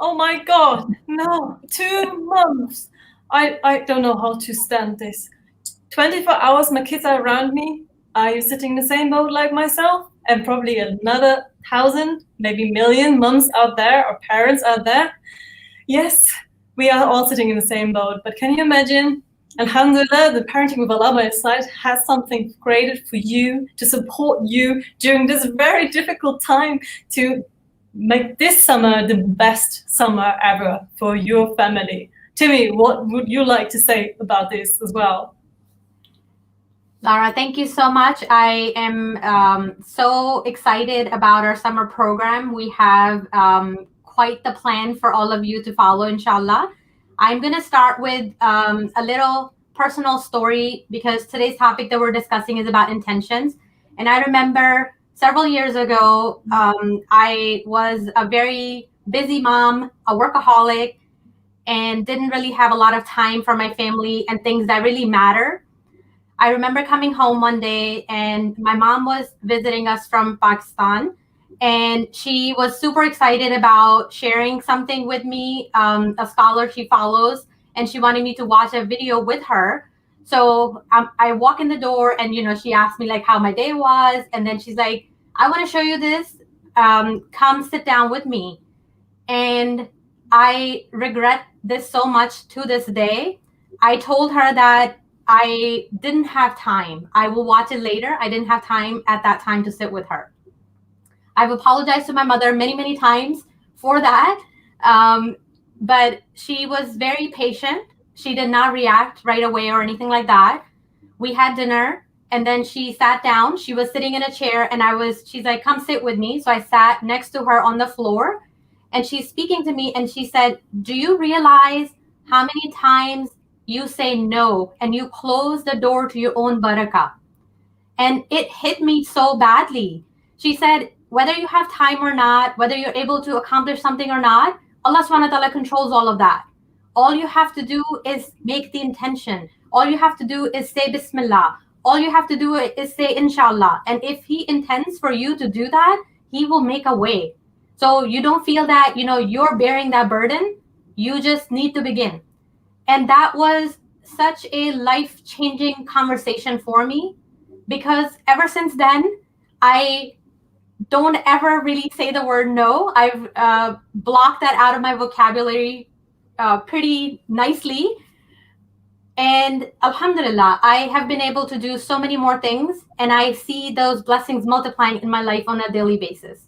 Oh my God, no, 2 months. I don't know how to stand this. 24 hours, my kids are around me. Are you sitting in the same boat like myself? And probably another 1,000, maybe million moms out there or parents out there. Yes, we are all sitting in the same boat. But can you imagine? Alhamdulillah, the Parenting with Allah by His side has something created for you to support you during this very difficult time to make this summer the best summer ever for your family. Timmie, what would you like to say about this as well? Lara, thank you so much. I am so excited about our summer program. We have quite the plan for all of you to follow, inshallah. I'm going to start with a little personal story because today's topic that we're discussing is about intentions. And I remember several years ago, I was a very busy mom, a workaholic, and didn't really have a lot of time for my family and things that really matter. I remember coming home one day and my mom was visiting us from Pakistan, and she was super excited about sharing something with me, a scholar she follows, and she wanted me to watch a video with her. So I walk in the door and, she asked me like how my day was. And then she's like, I want to show you this. Come sit down with me. And I regret this so much to this day. I told her that I didn't have time. I will watch it later. I didn't have time at that time to sit with her. I've apologized to my mother many, many times for that. But she was very patient. She did not react right away or anything like that. We had dinner and then she sat down. She was sitting in a chair and she's like, come sit with me. So I sat next to her on the floor and she's speaking to me and she said, do you realize how many times you say no and you close the door to your own barakah? And it hit me so badly. She said, whether you have time or not, whether you're able to accomplish something or not, Allah subhanahu wa ta'ala controls all of that. All you have to do is make the intention. All you have to do is say Bismillah. All you have to do is say Inshallah. And if He intends for you to do that, He will make a way. So you don't feel that, you're bearing that burden. You just need to begin. And that was such a life-changing conversation for me, because ever since then, I don't ever really say the word no. I've blocked that out of my vocabulary pretty nicely. And alhamdulillah, I have been able to do so many more things, and I see those blessings multiplying in my life on a daily basis.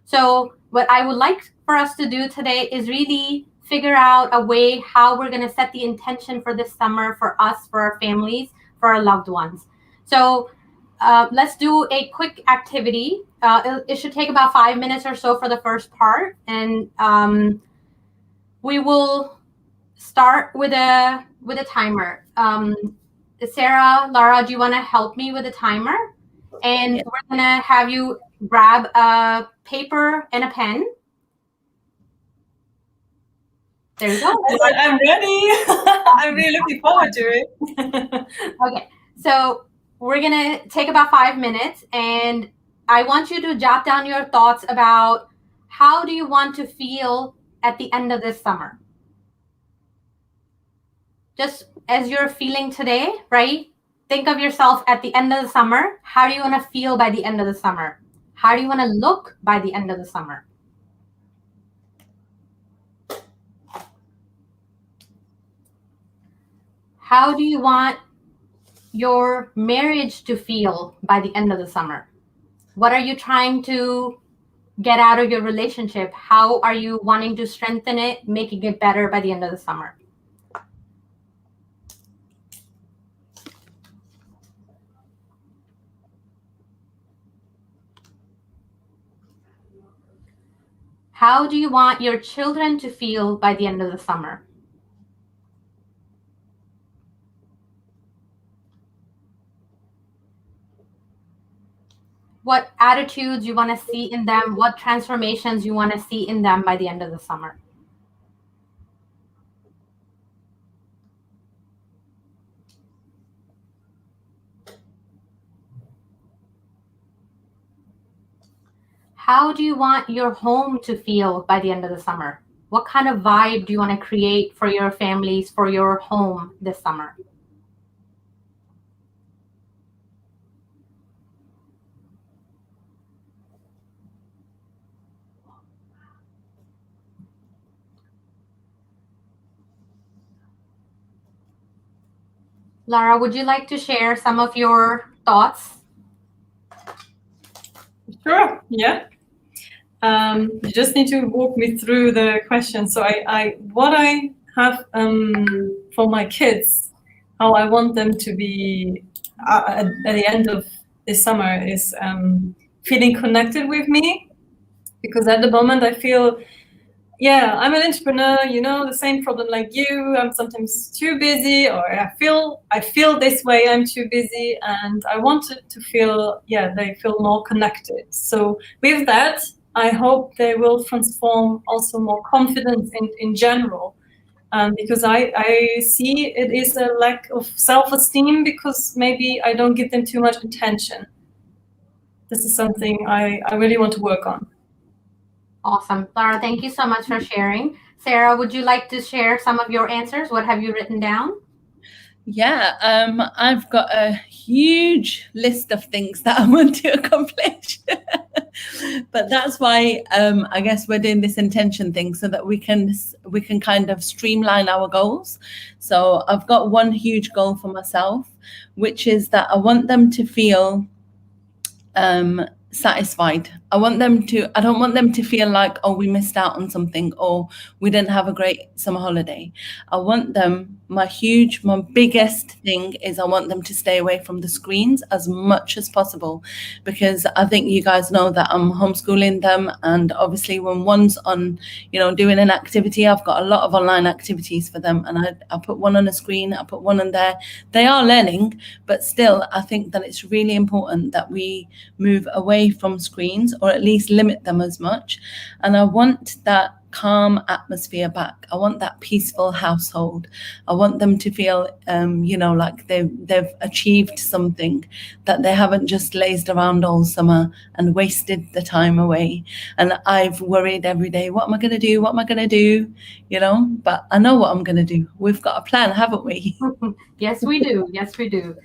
So what I would like for us to do today is really figure out a way how we're going to set the intention for this summer for us, for our families, for our loved ones. So let's do a quick activity. It should take about 5 minutes or so for the first part. And we will start with a timer. Sara, Lara, do you want to help me with the timer? And we're going to have you grab a paper and a pen. There you go. I'm ready. I'm really looking forward to it. Okay, so we're going to take about 5 minutes, and I want you to jot down your thoughts about how do you want to feel at the end of this summer? Just as you're feeling today, right? Think of yourself at the end of the summer. How do you want to feel by the end of the summer? How do you want to look by the end of the summer? How do you want your marriage to feel by the end of the summer? What are you trying to get out of your relationship? How are you wanting to strengthen it, making it better by the end of the summer? How do you want your children to feel by the end of the summer? What attitudes you want to see in them, what transformations you want to see in them by the end of the summer. How do you want your home to feel by the end of the summer? What kind of vibe do you want to create for your families, for your home this summer? Lara, would you like to share some of your thoughts? Sure, yeah. You just need to walk me through the question. So what I have for my kids, how I want them to be at the end of this summer is feeling connected with me, because at the moment I feel, yeah, I'm an entrepreneur, you know, the same problem like you. I'm sometimes too busy, or I feel this way, I'm too busy, and I wanted to feel, yeah, they feel more connected. So with that, I hope they will transform also more confidence in general. Because I see it is a lack of self-esteem, because maybe I don't give them too much attention. This is something I really want to work on. Awesome. Lara, thank you so much for sharing. Sara, would you like to share some of your answers? What have you written down? Yeah, I've got a huge list of things that I want to accomplish. But that's why I guess we're doing this intention thing, so that we can kind of streamline our goals. So I've got one huge goal for myself, which is that I want them to feel satisfied. I don't want them to feel like, oh, we missed out on something, or we didn't have a great summer holiday. I want them, my biggest thing is I want them to stay away from the screens as much as possible, because I think you guys know that I'm homeschooling them, and obviously when one's on, doing an activity, I've got a lot of online activities for them, and I put one on a screen, I put one on there. They are learning, but still I think that it's really important that we move away from screens, or at least limit them as much. And I want that calm atmosphere back. I want that peaceful household. I want them to feel like they've achieved something, that they haven't just lazed around all summer and wasted the time away. And I've worried every day, what am I going to do, but I know what I'm going to do. We've got a plan, haven't we? Yes, we do. Yes, we do.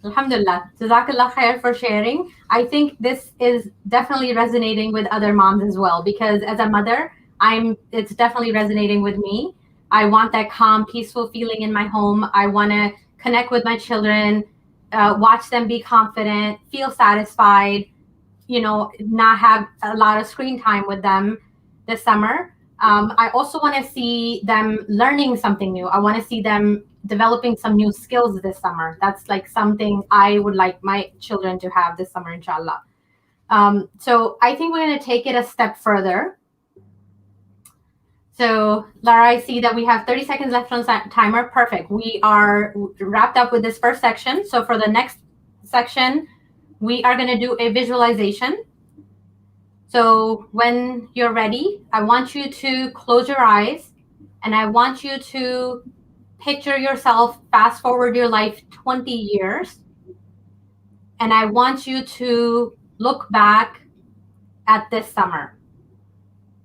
Alhamdulillah. Jazakallah khair for sharing. I think this is definitely resonating with other moms as well, because as a mother, it's definitely resonating with me. I want that calm, peaceful feeling in my home. I want to connect with my children, watch them be confident, feel satisfied, not have a lot of screen time with them this summer. I also want to see them learning something new. I want to see them developing some new skills this summer. That's like something I would like my children to have this summer, inshallah. So I think we're going to take it a step further. So Lara, I see that we have 30 seconds left on timer. Perfect. We are wrapped up with this first section. So for the next section, we are going to do a visualization. So when you're ready, I want you to close your eyes, and I want you to picture yourself, fast forward your life 20 years. And I want you to look back at this summer.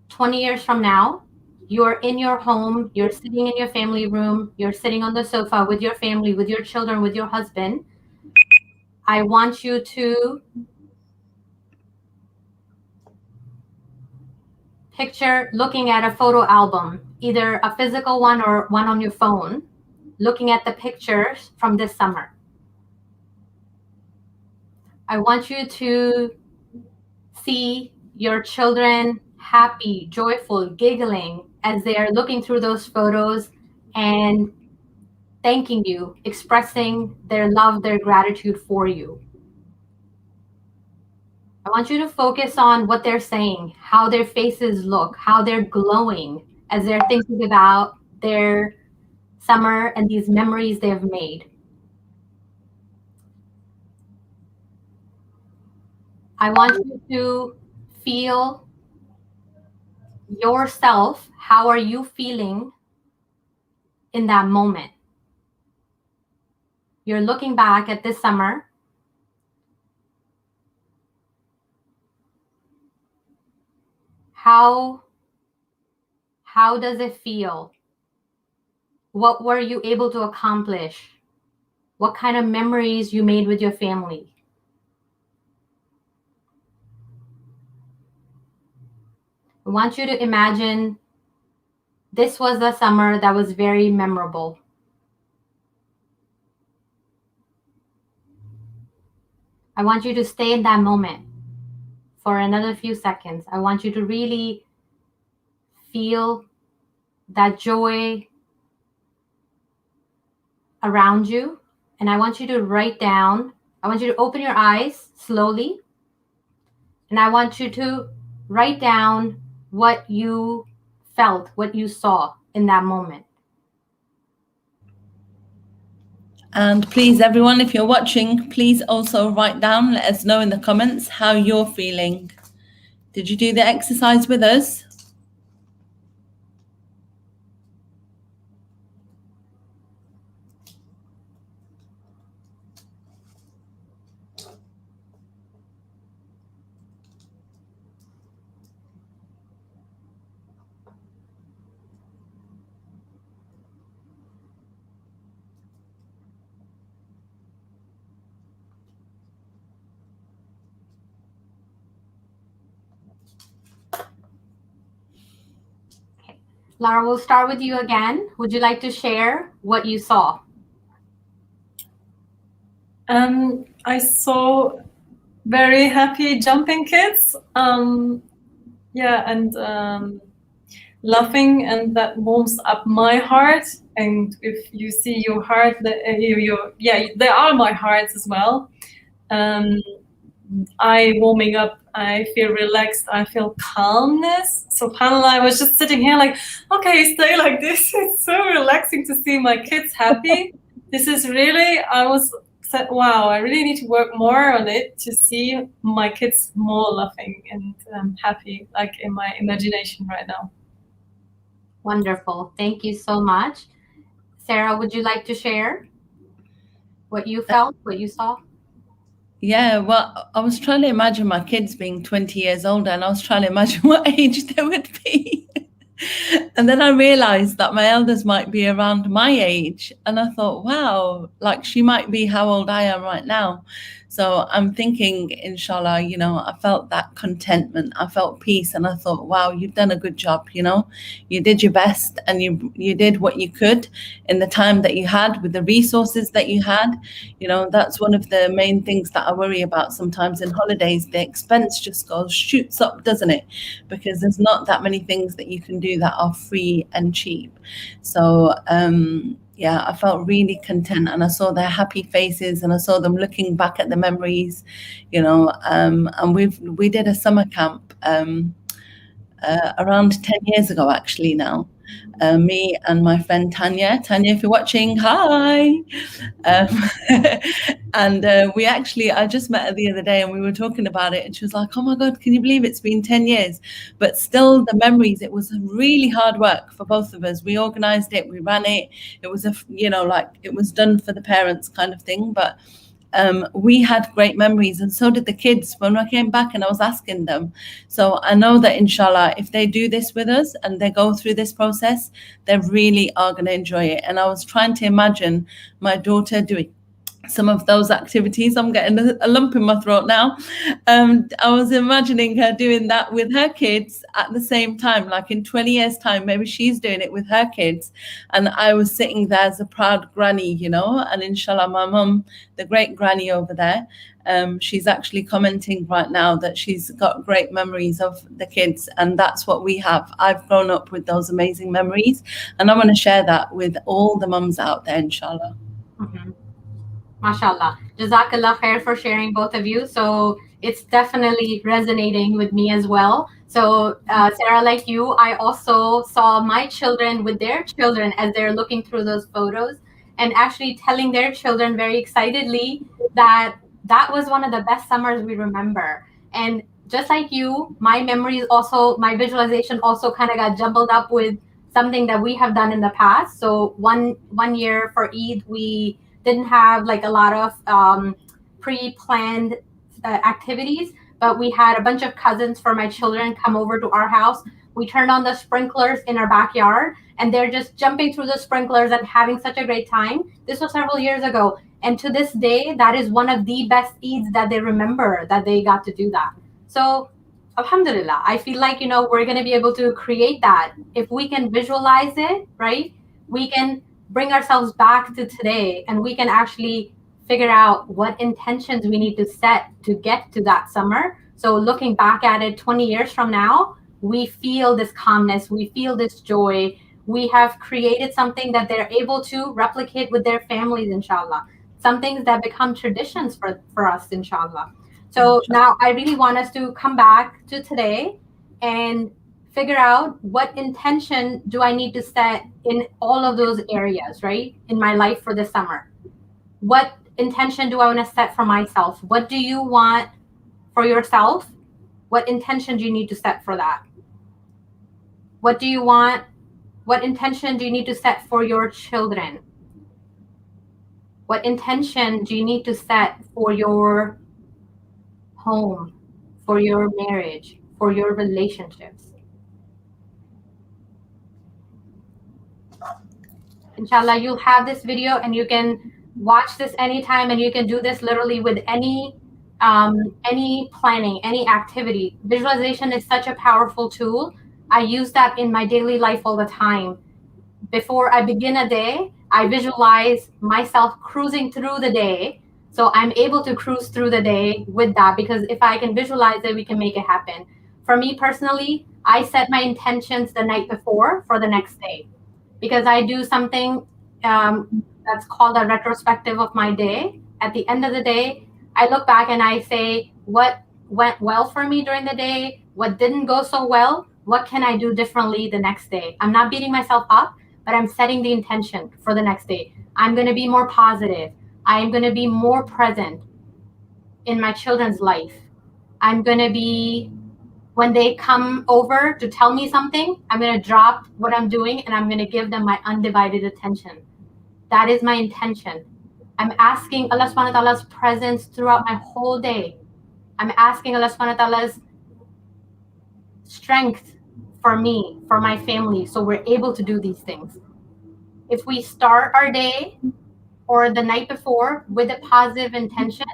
20 years from now, you're in your home, you're sitting in your family room, you're sitting on the sofa with your family, with your children, with your husband. I want you to picture looking at a photo album, either a physical one or one on your phone, looking at the pictures from this summer. I want you to see your children happy, joyful, giggling as they are looking through those photos and thanking you, expressing their love, their gratitude for you. I want you to focus on what they're saying, how their faces look, how they're glowing as they're thinking about their summer and these memories they've made. I want you to feel yourself. How are you feeling in that moment? You're looking back at this summer. How does it feel? What were you able to accomplish? What kind of memories you made with your family? I want you to imagine this was the summer that was very memorable. I want you to stay in that moment for another few seconds. I want you to really feel that joy around you. And I want you to write down, I want you to open your eyes slowly. And I want you to write down what you felt, what you saw in that moment. And please, everyone, if you're watching, please also write down, let us know in the comments how you're feeling. Did you do the exercise with us? Lara, we'll start with you again. Would you like to share what you saw? I saw very happy jumping kids. Yeah, and laughing, and that warms up my heart. And if you see your heart, yeah, they are my hearts as well. I warming up, I feel relaxed, I feel calmness. SubhanAllah, I was just sitting here like, okay, stay like this. It's so relaxing to see my kids happy. This is really, I was said, wow, I really need to work more on it to see my kids more laughing and happy, like in my imagination right now. Wonderful. Thank you so much. Sara, would you like to share what you felt, what you saw? Yeah, well, I was trying to imagine my kids being 20 years older, and I was trying to imagine what age they would be. And then I realized that my elders might be around my age. And I thought, wow, like she might be how old I am right now. So I'm thinking, inshallah, you know, I felt that contentment. I felt peace. And I thought, wow, you've done a good job. You know, you did your best, and you did what you could in the time that you had with the resources that you had. You know, that's one of the main things that I worry about sometimes in holidays. The expense just shoots up, doesn't it? Because there's not that many things that you can do that are free and cheap. So yeah, I felt really content, and I saw their happy faces, and I saw them looking back at the memories, you know. And we did a summer camp around 10 years ago, actually now. Me and my friend Tanya, if you're watching, hi. And I just met her the other day, and we were talking about it, and she was like, oh my God, can you believe it's been 10 years? But still the memories, it was really hard work for both of us. We organized it, we ran it. It was like it was done for the parents kind of thing. But we had great memories, and so did the kids when I came back and I was asking them. So I know that inshallah, if they do this with us and they go through this process, they really are going to enjoy it. And I was trying to imagine my daughter doing some of those activities. I'm getting a lump in my throat now. I was imagining her doing that with her kids at the same time, like in 20 years time, maybe she's doing it with her kids. And I was sitting there as a proud granny, you know, and inshallah, my mum, the great granny over there, she's actually commenting right now that she's got great memories of the kids, and that's what we have. I've grown up with those amazing memories, and I want to share that with all the mums out there, inshallah. Mm-hmm. MashaAllah. Jazakallah khair for sharing, both of you. So it's definitely resonating with me as well. So Sara, like you, I also saw my children with their children as they're looking through those photos, and actually telling their children very excitedly that that was one of the best summers we remember. And just like you, my memories also, my visualization also kind of got jumbled up with something that we have done in the past. So one year for Eid, we didn't have like a lot of pre-planned activities, but we had a bunch of cousins for my children come over to our house. We turn on the sprinklers in our backyard, and they're just jumping through the sprinklers and having such a great time. This was several years ago. And to this day, that is one of the best Eids that they remember, that they got to do that. So alhamdulillah, I feel like, we're going to be able to create that. If we can visualize it, right, we can bring ourselves back to today, and we can actually figure out what intentions we need to set to get to that summer. So looking back at it 20 years from now, we feel this calmness, we feel this joy. We have created something that they're able to replicate with their families, inshallah. Some things that become traditions for us, inshallah. So now I really want us to come back to today and figure out what intention do I need to set in all of those areas, right, in my life for this summer. What intention do I want to set for myself? What do you want for yourself? What intention do you need to set for that? What do you want? What intention do you need to set for your children? What intention do you need to set for your home, for your marriage, for your relationships? Inshallah, you'll have this video and you can watch this anytime, and you can do this literally with any planning, any activity. Visualization is such a powerful tool. I use that in my daily life all the time. Before I begin a day, I visualize myself cruising through the day. So I'm able to cruise through the day with that, because if I can visualize it, we can make it happen. For me personally, I set my intentions the night before for the next day, because I do something that's called a retrospective of my day. At the end of the day, I look back and I say, what went well for me during the day? What didn't go so well? What can I do differently the next day? I'm not beating myself up, but I'm setting the intention for the next day. I'm going to be more positive. I'm going to be more present in my children's life. I'm going to be, when they come over to tell me something, I'm going to drop what I'm doing and I'm going to give them my undivided attention. That is my intention. I'm asking Allah subhanahu wa ta'ala's presence throughout my whole day. I'm asking Allah subhanahu wa ta'ala's strength for me, for my family, so we're able to do these things. If we start our day or the night before with a positive intention,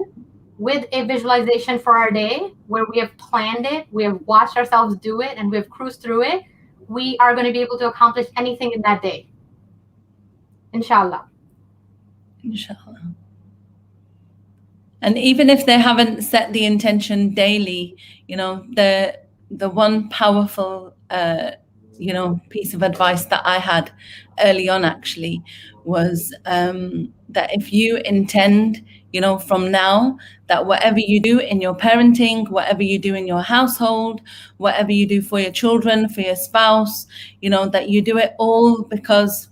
with a visualization for our day, where we have planned it, we have watched ourselves do it, and we have cruised through it, we are going to be able to accomplish anything in that day. Inshallah. Inshallah. And even if they haven't set the intention daily, the one powerful piece of advice that I had early on actually was that if you intend, from now, that whatever you do in your parenting, whatever you do in your household, whatever you do for your children, for your spouse, that you do it all because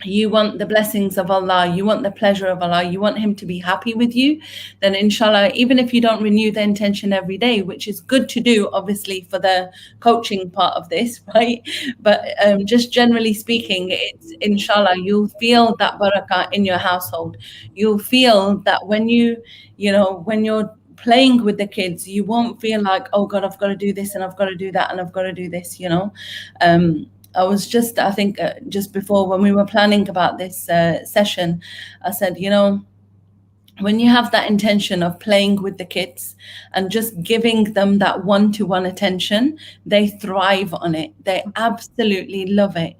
you want the blessings of Allah, you want the pleasure of Allah, you want Him to be happy with you, then inshallah, even if you don't renew the intention every day, which is good to do, obviously, for the coaching part of this, right? But just generally speaking, it's inshallah, you'll feel that barakah in your household. You'll feel that when when you're playing with the kids, you won't feel like, oh God, I've got to do this and I've got to do that and I've got to do this, I was just, I think, just before when we were planning about this session, I said, when you have that intention of playing with the kids and just giving them that one-to-one attention, they thrive on it. They absolutely love it.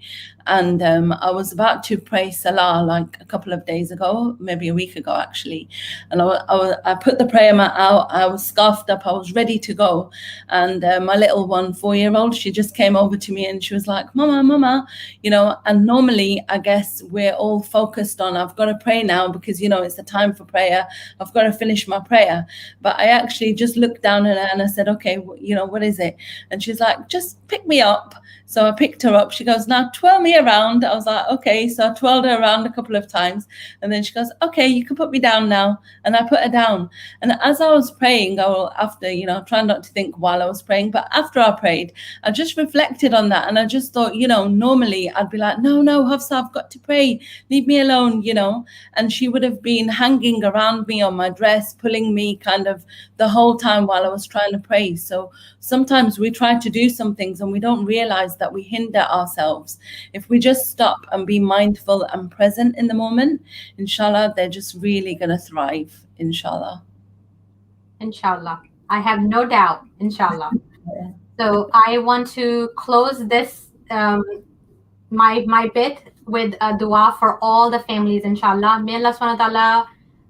And I was about to pray Salah like a couple of days ago, maybe a week ago actually. And I put the prayer mat out, I was scarfed up, I was ready to go. And my little one, 4-year-old, she just came over to me and she was like, Mama, and normally I guess we're all focused on, I've got to pray now because, it's the time for prayer. I've got to finish my prayer. But I actually just looked down at her and I said, okay, what is it? And she's like, just pick me up. So I picked her up. She goes, now twirl me around. I was like, okay. So I twirled her around a couple of times. And then she goes, okay, you can put me down now. And I put her down. And as I was praying, after, trying not to think while I was praying, but after I prayed, I just reflected on that. And I just thought, normally I'd be like, no, Hafsa, I've got to pray. Leave me alone, And she would have been hanging around me on my dress, pulling me kind of the whole time while I was trying to pray. So sometimes we try to do some things and we don't realize that we hinder ourselves. If we just stop and be mindful and present in the moment, inshallah, they're just really going to thrive, inshallah. Inshallah. I have no doubt, inshallah. So I want to close this, my bit with a dua for all the families, inshallah. May Allah subhanahu wa ta'ala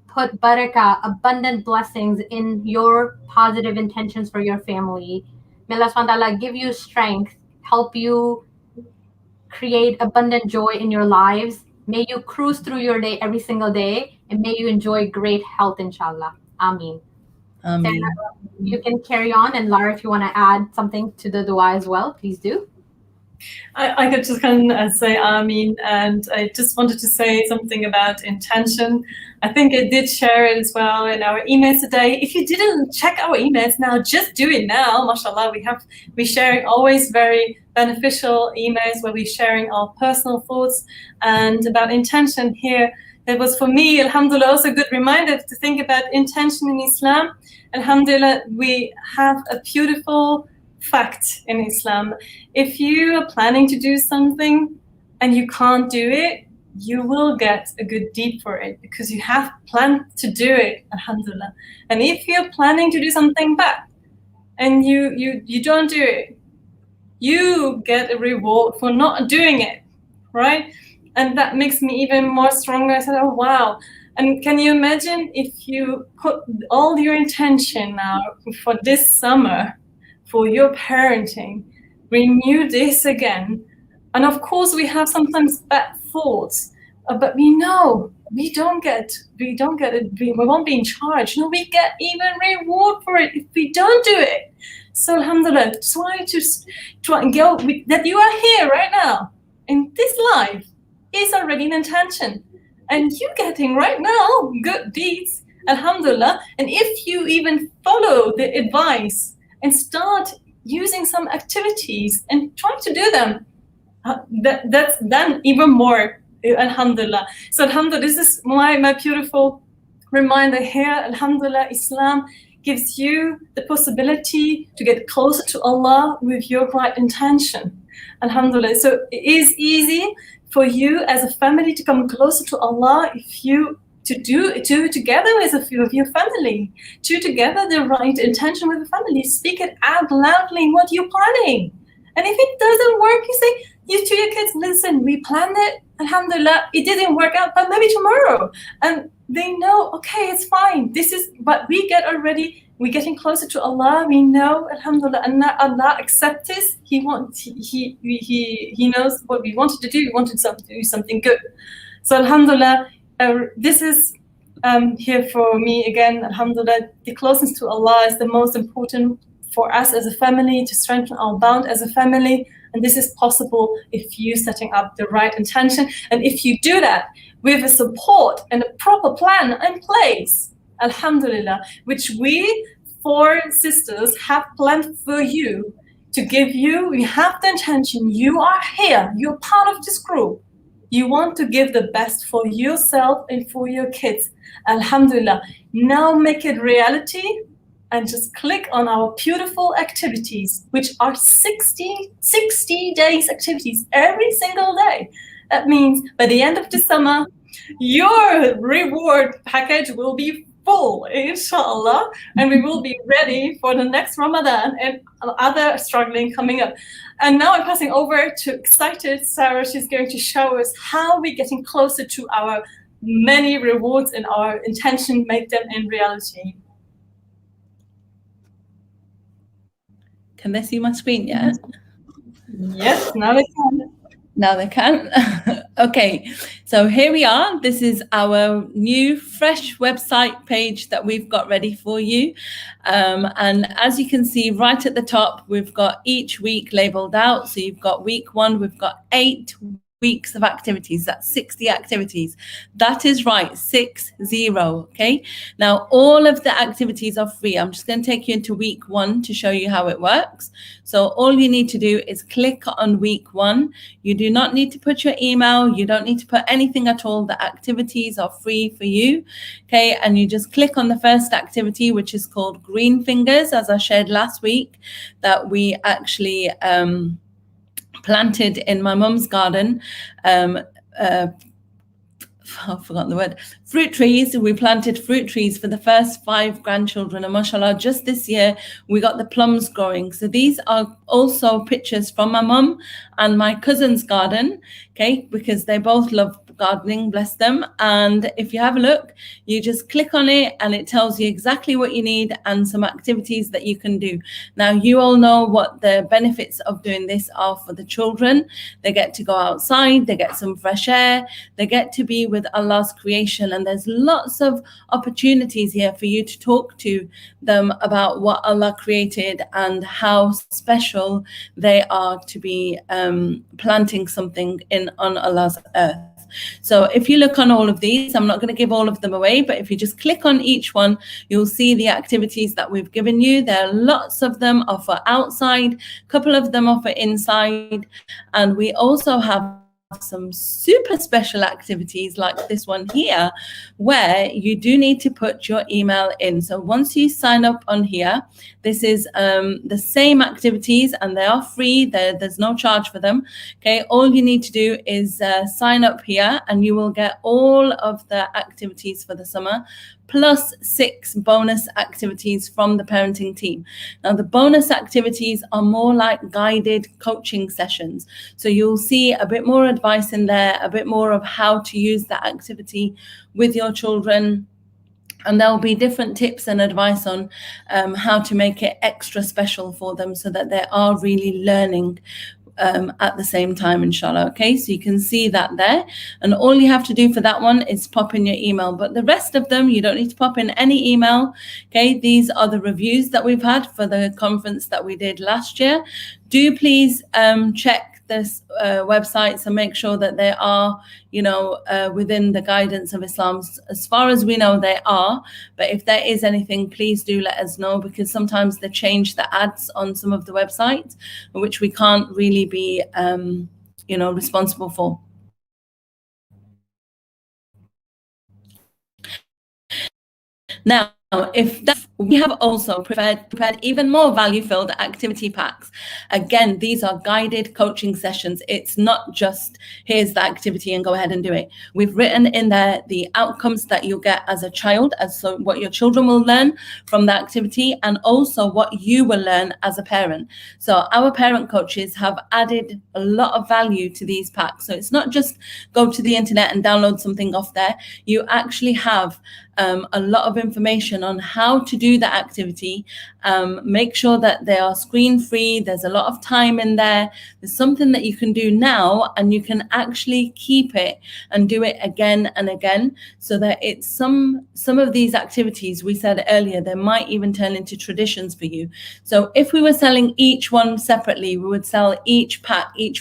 put barakah, abundant blessings in your positive intentions for your family. May Allah subhanahu wa ta'ala give you strength, help you create abundant joy in your lives. May you cruise through your day every single day, and may you enjoy great health, inshallah. Ameen. Ameen. Sarah, you can carry on, and Lara, if you want to add something to the dua as well, please do. I could just kind of say Ameen, and I just wanted to say something about intention. I think I did share it as well in our emails today. If you didn't check our emails now, just do it now. MashaAllah, we're sharing always very beneficial emails where we're sharing our personal thoughts and about intention here. That was for me, alhamdulillah, also a good reminder to think about intention in Islam. Alhamdulillah, we have a beautiful fact in Islam. If you are planning to do something and you can't do it, you will get a good deed for it because you have planned to do it, alhamdulillah. And if you're planning to do something bad and you don't do it, you get a reward for not doing it, right? And that makes me even more stronger. I said, oh, wow. And can you imagine if you put all your intention now for this summer, for your parenting, renew this again. And of course, we have sometimes bad thoughts, but we know we don't get it. We won't be in charge. No, we get even reward for it if we don't do it. So alhamdulillah, try and go that you are here right now in this life is already an intention, and you getting right now good deeds, alhamdulillah. And if you even follow the advice and start using some activities and try to do them, that's then even more, alhamdulillah. So alhamdulillah, this is my beautiful reminder here. Alhamdulillah, Islam gives you the possibility to get closer to Allah with your right intention. Alhamdulillah. So it is easy for you as a family to come closer to Allah if you to do together with your family, do together the right intention with the family. Speak it out loudly what you're planning. And if it doesn't work, you say to your kids, listen, we planned it, alhamdulillah, it didn't work out, but maybe tomorrow. And they know, okay, it's fine. This is what we get already. We're getting closer to Allah. We know, alhamdulillah, and Allah accepts us. He knows what we wanted to do. We wanted to do something good. So alhamdulillah, this is here for me again, alhamdulillah. The closeness to Allah is the most important for us as a family, to strengthen our bond as a family. And this is possible if you setting up the right intention. And if you do that with a support and a proper plan in place, alhamdulillah, which we 4 sisters have planned for you to give you, we have the intention, you are here, you're part of this group. You want to give the best for yourself and for your kids. Alhamdulillah. Now make it reality and just click on our beautiful activities, which are 60 days activities every single day. That means by the end of the summer, your reward package will be full, inshallah, and we will be ready for the next Ramadan and other struggling coming up. And now I'm passing over to excited Sara. She's going to show us how we're getting closer to our many rewards and our intention, make them in reality. Can they see my screen yet? Yes, now they can. Now they can. Okay, so here we are. This is our new fresh website page that we've got ready for you. And as you can see right at the top, we've got each week labeled out. So you've got week 1, we've got 8 weeks of activities. That's 60 activities. That is right, 60. Okay, now all of the activities are free. I'm just going to take you into week 1 to show you how it works. So all you need to do is click on week 1. You do not need to put your email. You don't need to put anything at all. The activities are free for you. Okay, and you just click on the first activity, which is called Green Fingers, as I shared last week, that we actually planted in my mum's garden. I've forgotten the word. Fruit trees. We planted fruit trees for the first 5 grandchildren, and mashallah, just this year we got the plums growing. So these are also pictures from my mum and my cousin's garden, okay, because they both love gardening, bless them. And if you have a look, you just click on it and it tells you exactly what you need and some activities that you can do. Now, you all know what the benefits of doing this are for the children. They get to go outside, they get some fresh air, they get to be with Allah's creation, and there's lots of opportunities here for you to talk to them about what Allah created and how special they are to be planting something on Allah's earth. So if you look on all of these, I'm not going to give all of them away, but if you just click on each one, you'll see the activities that we've given you. There are lots of them are for outside, a couple of them are for inside, and we also have some super special activities like this one here, where you do need to put your email in. So once you sign up on here, this is the same activities and they are free. There's no charge for them. Okay, all you need to do is sign up here and you will get all of the activities for the summer, plus 6 bonus activities from the parenting team. Now, the bonus activities are more like guided coaching sessions. So you'll see a bit more advice in there, a bit more of how to use that activity with your children. And there'll be different tips and advice on how to make it extra special for them so that they are really learning at the same time, inshallah. Okay, so you can see that there, and all you have to do for that one is pop in your email, but the rest of them you don't need to pop in any email. Okay, these are the reviews that we've had for the conference that we did last year. Do please check this websites and make sure that they are, within the guidance of Islam. As far as we know, they are, but if there is anything, please do let us know, because sometimes they change the ads on some of the websites, which we can't really be responsible for. Now, if that, we have also prepared even more value-filled activity packs. Again, these are guided coaching sessions. It's not just here's the activity and go ahead and do it. We've written in there the outcomes that you'll get as a child, so what your children will learn from the activity, and also what you will learn as a parent. So our parent coaches have added a lot of value to these packs. So it's not just go to the internet and download something off there. You actually have a lot of information on how to do the activity. Make sure that they are screen free. There's a lot of time in there. There's something that you can do now and you can actually keep it and do it again and again, so that it's some of these activities we said earlier, they might even turn into traditions for you. So if we were selling each one separately, we would sell each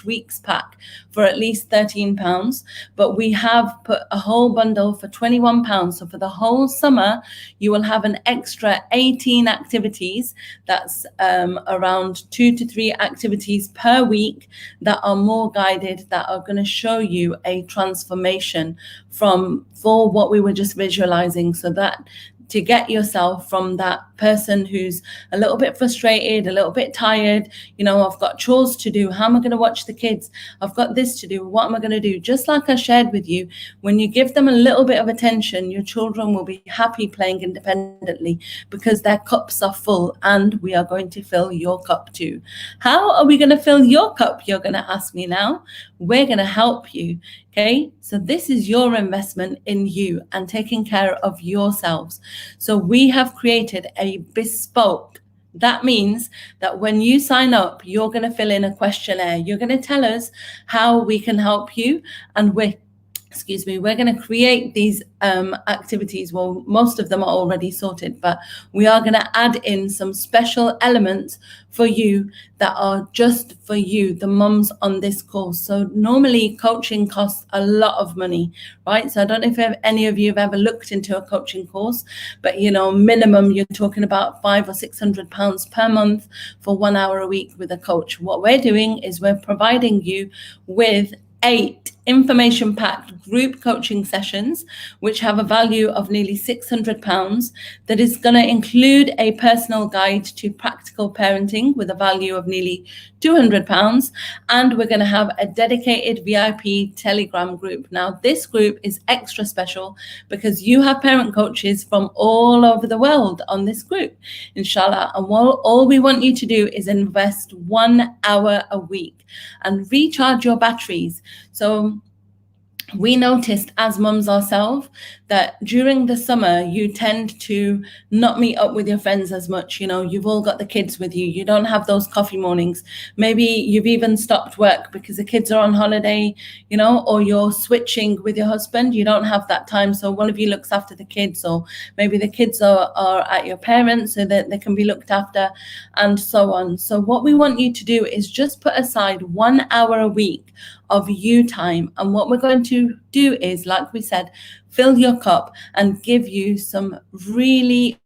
week's pack for at least £13, but we have put a whole bundle for £21. So for the whole summer, you will have an extra 18 activities. That's around 2 to 3 activities per week that are more guided, that are going to show you a transformation for what we were just visualizing, so that to get yourself from that person who's a little bit frustrated, a little bit tired, I've got chores to do, how am I going to watch the kids, I've got this to do, what am I going to do? Just like I shared with you, when you give them a little bit of attention, your children will be happy playing independently because their cups are full, and we are going to fill your cup too. How are we going to fill your cup, you're going to ask me now? We're going to help you. Okay, so this is your investment in you and taking care of yourselves. So we have created a bespoke That means that when you sign up, you're going to fill in a questionnaire. You're going to tell us how we can help you, and we're going to create these activities. Well, most of them are already sorted, but we are going to add in some special elements for you that are just for you, the mums on this course. So normally coaching costs a lot of money, right? So I don't know if any of you have ever looked into a coaching course, but minimum you're talking about £500 or £600 per month for 1 hour a week with a coach. What we're doing is we're providing you with 8 information-packed group coaching sessions, which have a value of nearly £600, that is going to include a personal guide to practical parenting with a value of nearly £200, and we're going to have a dedicated VIP Telegram group. Now, this group is extra special because you have parent coaches from all over the world on this group, inshallah, and all we want you to do is invest 1 hour a week and recharge your batteries. So we noticed as mums ourselves that during the summer you tend to not meet up with your friends as much. You've all got the kids with you. You don't have those coffee mornings. Maybe you've even stopped work because the kids are on holiday, or you're switching with your husband. You don't have that time. So one of you looks after the kids, or maybe the kids are at your parents so that they can be looked after, and so on. So what we want you to do is just put aside 1 hour a week of you time. And what we're going to do is, like we said, fill your cup and give you some really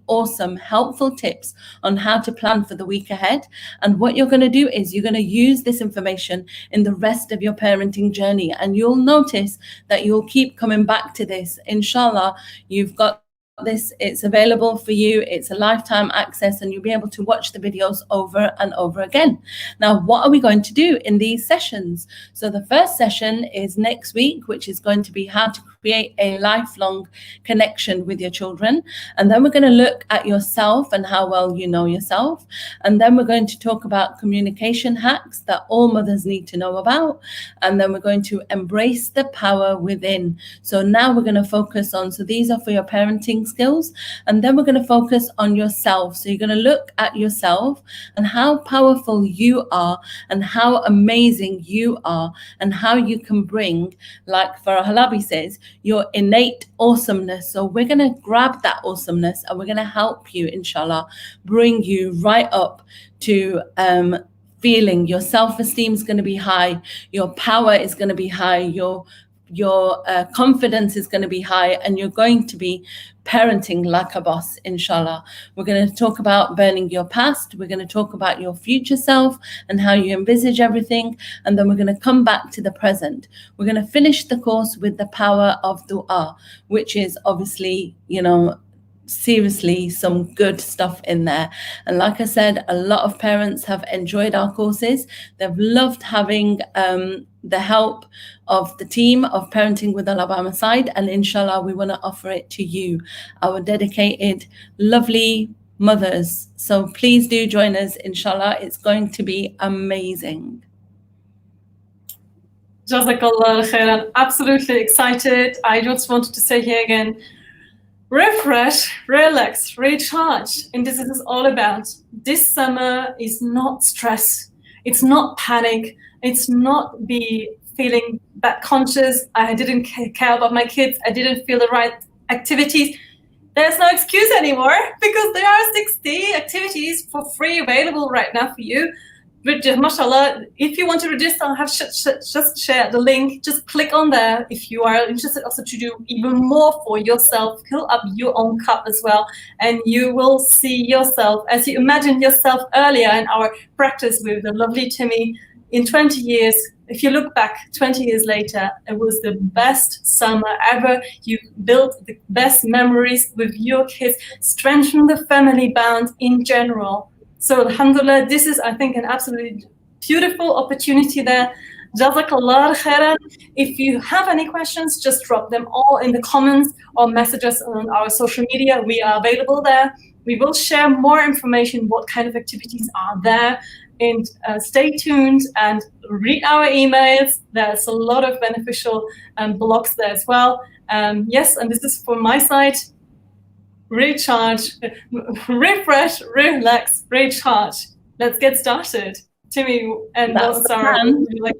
awesome, helpful tips on how to plan for the week ahead. And what you're going to do is you're going to use this information in the rest of your parenting journey. And you'll notice that you'll keep coming back to this. Inshallah, you've got this, it's available for you, it's a lifetime access, and you'll be able to watch the videos over and over again. Now, what are we going to do in these sessions? So the first session is next week, which is going to be how to create a lifelong connection with your children. And then we're going to look at yourself and how well you know yourself. And then we're going to talk about communication hacks that all mothers need to know about. And then we're going to embrace the power within. So now we're going to focus on, so these are for your parenting skills, and then we're going to focus on yourself. So you're going to look at yourself and how powerful you are and how amazing you are and how you can bring, like Farah Halabi says, your innate awesomeness. So we're going to grab that awesomeness and we're going to help you, inshallah, bring you right up to feeling your self-esteem is going to be high, your power is going to be high, your confidence is going to be high, and you're going to be parenting like a boss, inshallah. We're going to talk about burning your past. We're going to talk about your future self and how you envisage everything. And then we're going to come back to the present. We're going to finish the course with the power of dua, which is obviously, seriously some good stuff in there. And like I said, a lot of parents have enjoyed our courses. They've loved having the help of the team of Parenting with Alabama side, and inshallah we want to offer it to you, our dedicated lovely mothers. So please do join us, inshallah. It's going to be amazing. Jazakallah khair. I'm absolutely excited. I just wanted to say here again, refresh, relax, recharge. And this is all about. This summer is not stress. It's not panic. It's not be feeling bad conscious. I didn't care about my kids. I didn't feel the right activities. There's no excuse anymore because there are 60 activities for free available right now for you. Mashallah, if you want to register, I'll have just share the link. Just click on there if you are interested also to do even more for yourself. Fill up your own cup as well, and you will see yourself as you imagined yourself earlier in our practice with the lovely Timmie. In 20 years, if you look back 20 years later, it was the best summer ever. You built the best memories with your kids, strengthened the family bond in general. So alhamdulillah, this is, I think, an absolutely beautiful opportunity there. Jazakallah khairan. If you have any questions, just drop them all in the comments or message us on our social media. We are available there. We will share more information, what kind of activities are there. And stay tuned and read our emails. There's a lot of beneficial blogs there as well. Yes, and this is from my side. recharge, refresh, relax, recharge. Let's get started. Timmie and Sara, would you like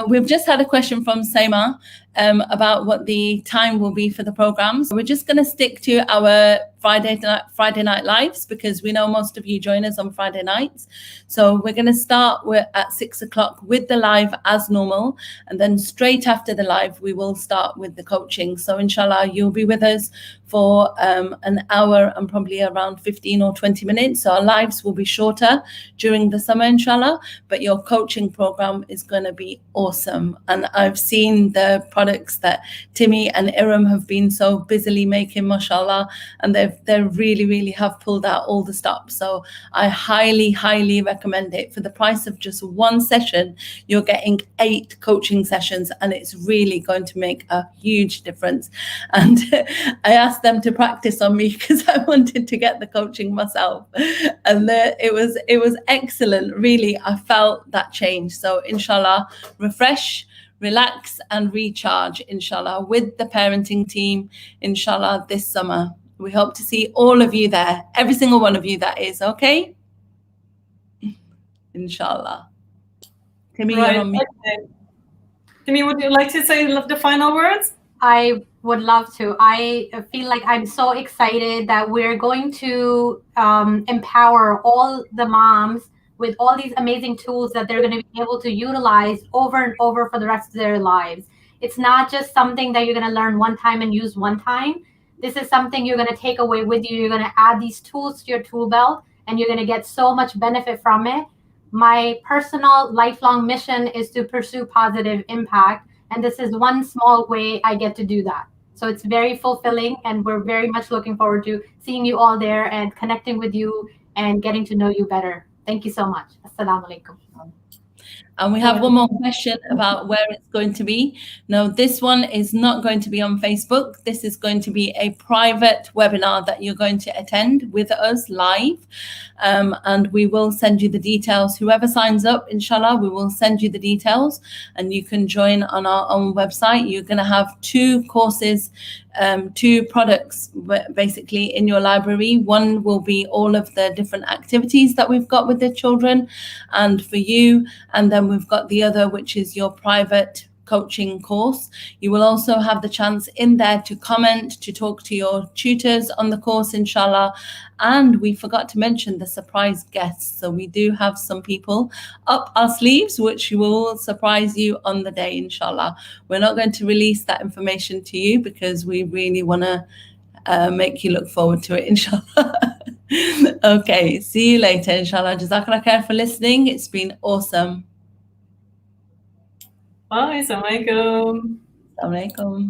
we've just had a question from Seema about what the time will be for the programs. We're just going to stick to our Friday night lives because we know most of you join us on Friday nights. So we're going to start at 6 o'clock with the live as normal, and then straight after the live we will start with the coaching. So inshallah you'll be with us for an hour and probably around 15 or 20 minutes. So our lives will be shorter during the summer inshallah, but your coaching program is going to be awesome. And I've seen the products that Timmie and Iram have been so busily making, mashallah, and they really have pulled out all the stops. So I highly recommend it. For the price of just one session, you're getting 8 coaching sessions, and it's really going to make a huge difference. And I asked them to practice on me because I wanted to get the coaching myself, and it was excellent. Really, I felt that change. So inshallah, refresh, relax and recharge inshallah with the parenting team inshallah this summer. We hope to see all of you there, every single one of you, that is, okay? Inshallah. Timmie, right. You're on mute. Okay. Timmie, would you like to say the final words? I would love to. I feel like I'm so excited that we're going to empower all the moms with all these amazing tools that they're going to be able to utilize over and over for the rest of their lives. It's not just something that you're going to learn one time and use one time. This is something you're going to take away with you. You're going to add these tools to your tool belt, and you're going to get so much benefit from it. My personal lifelong mission is to pursue positive impact, and this is one small way I get to do that. So it's very fulfilling, and we're very much looking forward to seeing you all there and connecting with you and getting to know you better. Thank you so much. Assalamu alaikum. And we have one more question about where it's going to be. No, this one is not going to be on Facebook. This is going to be a private webinar that you're going to attend with us live. And we will send you the details. Whoever signs up, inshallah, we will send you the details and you can join on our own website. You're going to have 2 courses, 2 products basically in your library. One will be all of the different activities that we've got with the children and for you, and then we've got the other, which is your private coaching course. You will also have the chance in there to comment, to talk to your tutors on the course, inshallah. And we forgot to mention the surprise guests. So we do have some people up our sleeves, which will surprise you on the day, inshallah. We're not going to release that information to you because we really want to make you look forward to it, inshallah. Okay, see you later, inshallah. Jazakallah khair for listening. It's been awesome. Bye. Assalamu alaikum. Assalamu alaikum.